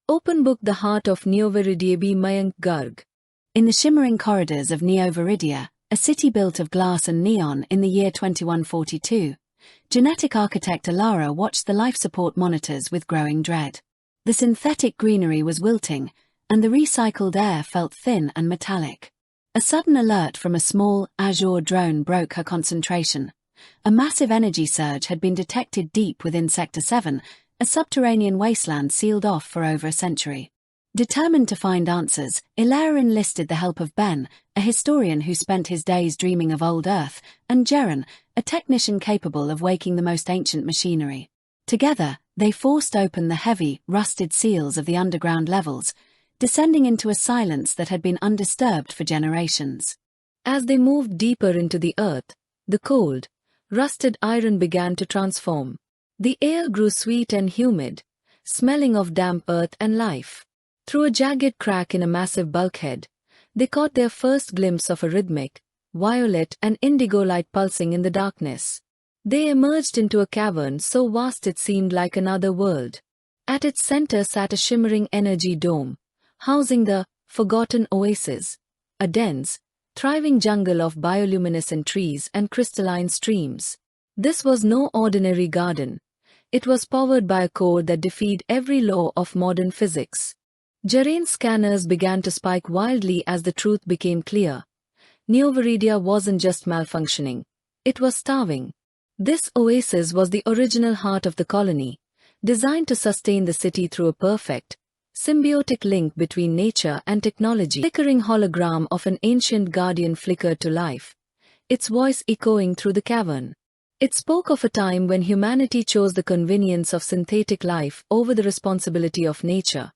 Open book The Heart of Neo-Veridia by Mayank Garg. In the shimmering corridors of Neo-Veridia, a city built of glass and neon in the year 2142, genetic architect Elara watched the life support monitors with growing dread. The synthetic greenery was wilting, and the recycled air felt thin and metallic. A sudden alert from a small, azure drone broke her concentration. A massive energy surge had been detected deep within Sector 7, a subterranean wasteland sealed off for over a century. Determined to find answers, Elara enlisted the help of Ben, a historian who spent his days dreaming of old Earth, and Jaren, a technician capable of waking the most ancient machinery. Together, they forced open the heavy, rusted seals of the underground levels, descending into a silence that had been undisturbed for generations. As they moved deeper into the earth, the cold, rusted iron began to transform. The air grew sweet and humid, smelling of damp earth and life. Through a jagged crack in a massive bulkhead, they caught their first glimpse of a rhythmic, violet and indigo light pulsing in the darkness. They emerged into a cavern so vast it seemed like another world. At its center sat a shimmering energy dome, housing the forgotten oasis, a dense, thriving jungle of bioluminescent trees and crystalline streams. This was no ordinary garden. It was powered by a core that defied every law of modern physics. Jaren's scanners began to spike wildly as the truth became clear. Neo-Veridia wasn't just malfunctioning. It was starving. This oasis was the original heart of the colony, designed to sustain the city through a perfect, symbiotic link between nature and technology. The flickering hologram of an ancient guardian flickered to life, its voice echoing through the cavern. It spoke of a time when humanity chose the convenience of synthetic life over the responsibility of nature,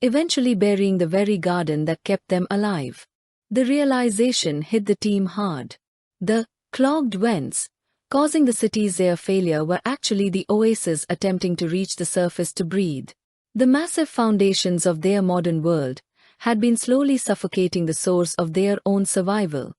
eventually burying the very garden that kept them alive. The realization hit the team hard. The clogged vents, causing the city's air failure, were actually the oasis attempting to reach the surface to breathe. The massive foundations of their modern world had been slowly suffocating the source of their own survival.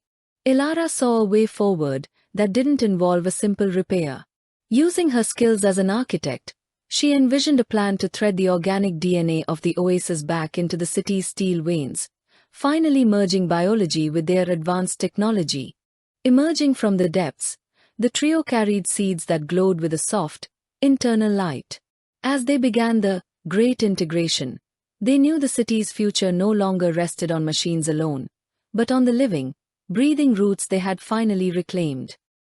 Elara saw a way forward that didn't involve a simple repair. Using her skills as an architect, she envisioned a plan to thread the organic DNA of the oasis back into the city's steel veins, finally merging biology with their advanced technology. Emerging from the depths, the trio carried seeds that glowed with a soft, internal light. As they began the great integration, they knew the city's future no longer rested on machines alone, but on the living, breathing roots they had finally reclaimed.